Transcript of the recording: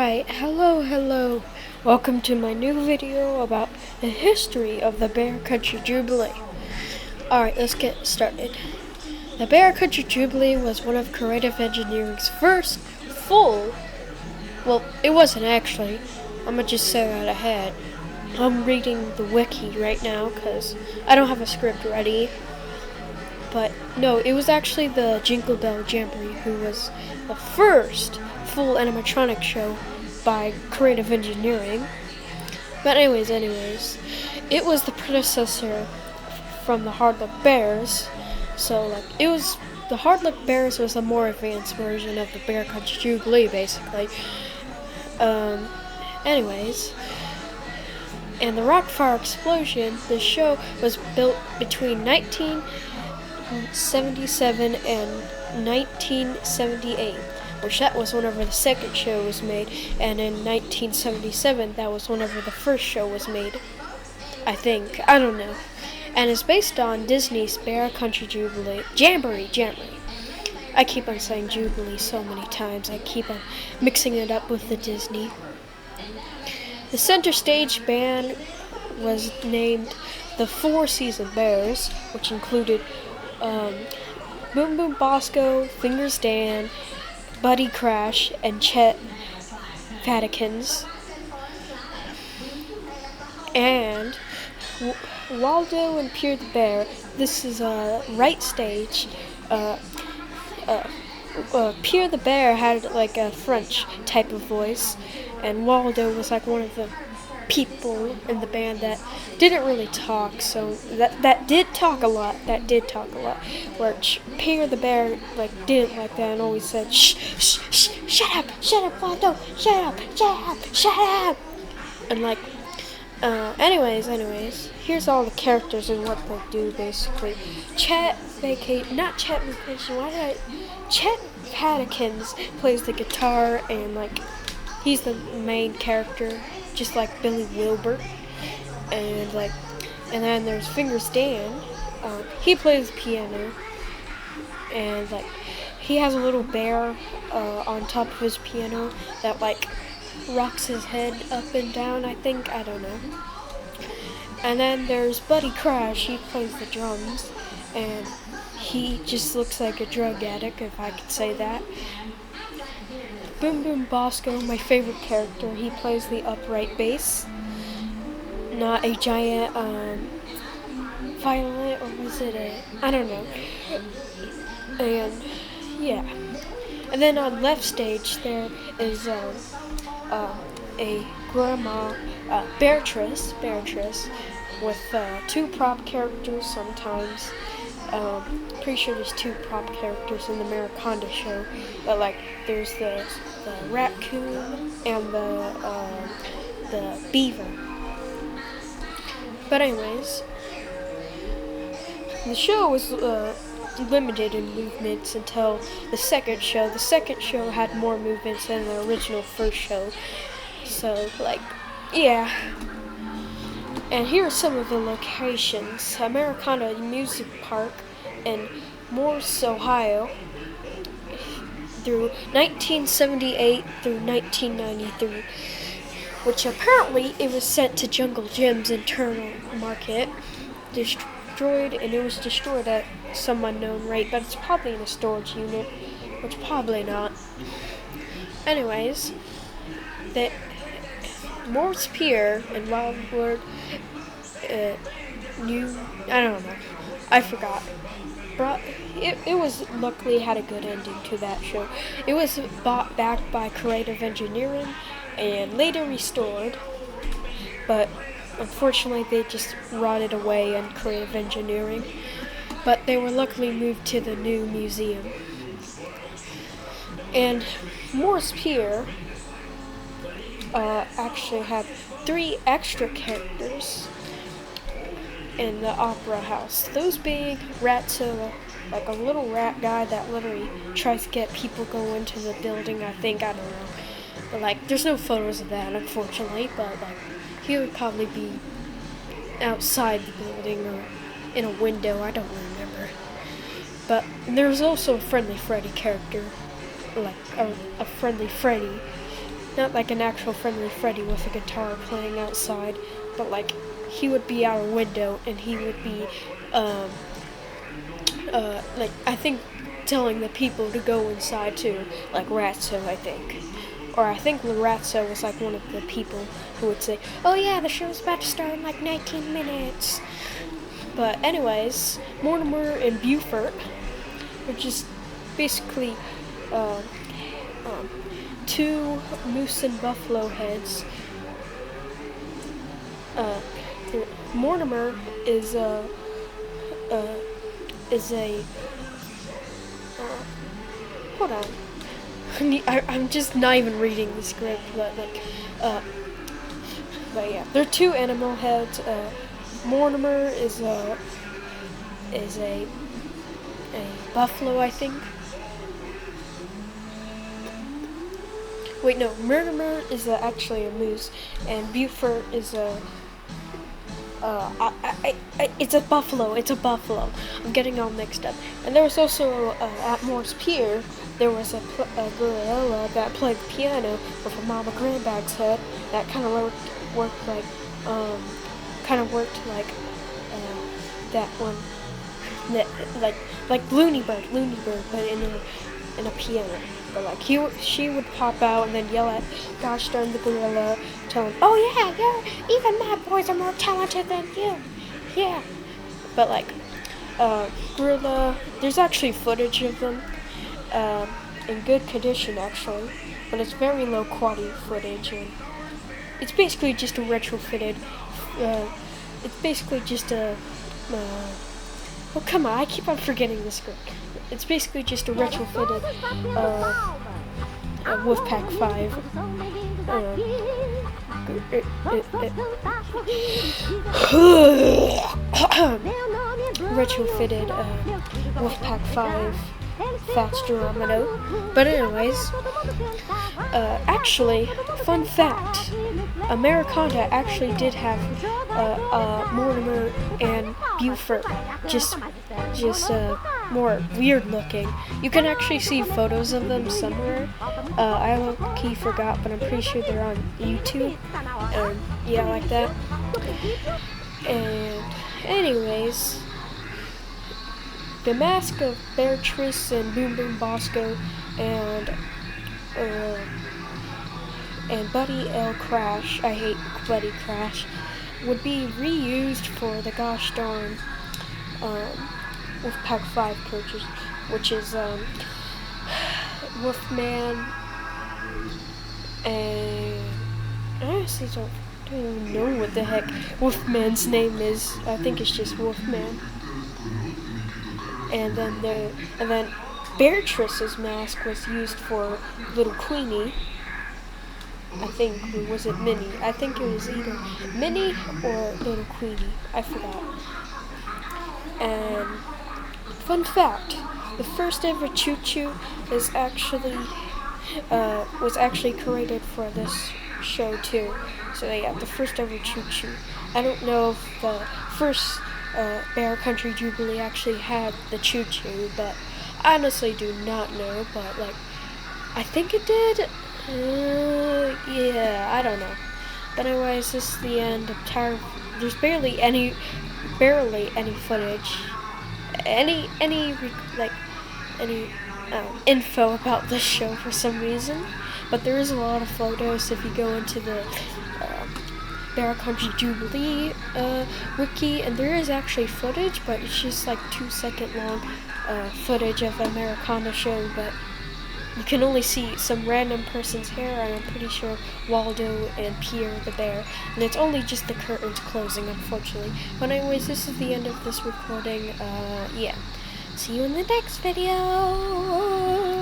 Alright, hello. Welcome to my new video about the history of the Bear Country Jubilee. Alright, let's get started. The Bear Country Jubilee was one of creative engineering's first well, it wasn't actually. I'm gonna just say that ahead. I'm reading the wiki right now because I don't have a script ready. But no, it was actually the Jingle Bell Jamboree who was the first full animatronic show by creative engineering. But anyways, it was the predecessor from the Hard Luck Bears. So the Hard Luck Bears was a more advanced version of the Bear Country Jubilee, basically. And the Rockfire Explosion, the show was built between 1977 and 1978, which that was whenever the second show was made, and in 1977 that was whenever the first show was made, I think. I don't know. And it's based on Disney's Bear Country Jamboree. I keep on saying Jubilee so many times, I keep on mixing it up with the Disney. The center stage band was named the Four Season Bears, which included Boom Boom Bosco, Fingers Dan, Buddy Crash, and Chet Fatikins. And Waldo and Pierre the Bear, this is a right stage. Pierre the Bear had like a French type of voice, and Waldo was like one of the people in the band that didn't really talk, so that did talk a lot. Where Pierre the Bear didn't like that and always said, shut up, Waldo, shut up. And anyways, here's all the characters and what they do basically. Chet Fatikins plays the guitar, and he's the main character, just like Billy Wilbur. And then there's Fingers Dan. He plays piano, and he has a little bear on top of his piano that rocks his head up and down, I think. I don't know. And then there's Buddy Crash. He plays the drums, and he just looks like a drug addict, if I could say that. Boom Boom Bosco, my favorite character, he plays the upright bass, not a giant violin, or was it I don't know. And yeah. And then on left stage there is a grandma, Beatrice, with two prop characters sometimes. Pretty sure there's two prop characters in the Mariconda show, but there's the raccoon and the beaver. But anyways, the show was limited in movements until the second show. The second show had more movements than the original first show. So yeah. And here are some of the locations. Americana Music Park in Morse, Ohio, through 1978 through 1993, which apparently it was sent to Jungle Jim's internal market, destroyed, and it was destroyed at some unknown rate, but it's probably in a storage unit, which probably not. Anyways, the Morse Pier in Wildwood, I don't know, I forgot. It was luckily had a good ending to that show. It was bought back by creative engineering and later restored, but unfortunately they just rotted away in creative engineering. But they were luckily moved to the new museum. And Morse Pier actually had 3 extra characters in the opera house. Those being Ratzilla, a little rat guy that literally tries to get people go into the building, I think. I don't know. But there's no photos of that, unfortunately, but he would probably be outside the building or in a window, I don't remember. But there's also a Friendly Freddy character, a Friendly Freddy not like an actual friendly Freddy with a guitar playing outside, but like he would be our window and he would be like I think telling the people to go inside too, like Ratso, I think. Or I think Ratso was like one of the people who would say, "Oh yeah, the show's about to start in like 19 minutes." But anyways, Mortimer and Buford were just basically two moose and buffalo heads. Mortimer is a hold on. I'm just not even reading the script, but yeah, they're two animal heads. Mortimer is a buffalo, I think. Wait, no, Mortimer is actually a moose, and Buford is a. It's a buffalo. It's a buffalo. I'm getting all mixed up. And there was also at Morse Pier, there was a gorilla that played the piano with a mama grandbag's head. That kind of worked like that one, that like Looney Bird, but in a piano. But like she would pop out and then yell at gosh darn the gorilla, tell him, "Oh yeah, even my boys are more talented than you." Yeah. But like gorilla, there's actually footage of them in good condition actually, but it's very low quality footage, and it's basically just a retrofitted. It's basically just a. Oh come on! I keep on forgetting the script. It's basically just a retrofitted Wolfpack 5. Retrofitted Wolfpack 5 fast Geronimo. But anyways, actually, fun fact, Americana actually did have Mortimer and Buford, just more weird looking. You can actually see photos of them somewhere. I low-key forgot, but I'm pretty sure they're on YouTube. Yeah, like that. And anyways, the mask of Beatrice and Boom Boom Bosco and Buddy L Crash, I hate Buddy Crash, would be reused for the gosh darn Wolfpack 5 purchase, which is Wolfman, and I honestly don't even know what the heck Wolfman's name is. I think it's just Wolfman. And then Beatrice's mask was used for Little Queenie. I think, or was it Minnie? I think it was either Minnie or Little Queenie. I forgot. And fun fact, the first ever Choo Choo was actually created for this show too. So yeah, the first ever Choo Choo. I don't know if the first Bear Country Jubilee actually had the Choo Choo, but I honestly do not know. But like, I think it did. Yeah, I don't know. But anyways, this is the end. I'm tired. There's barely any footage, any info about this show for some reason. But there is a lot of photos if you go into the Bear Country Jubilee wiki, and there is actually footage, but it's just like 2-second long footage of Americana show, but you can only see some random person's hair, and I'm pretty sure Waldo and Pierre the bear, and it's only just the curtains closing, unfortunately. But anyways, this is the end of this recording. Yeah. See you in the next video!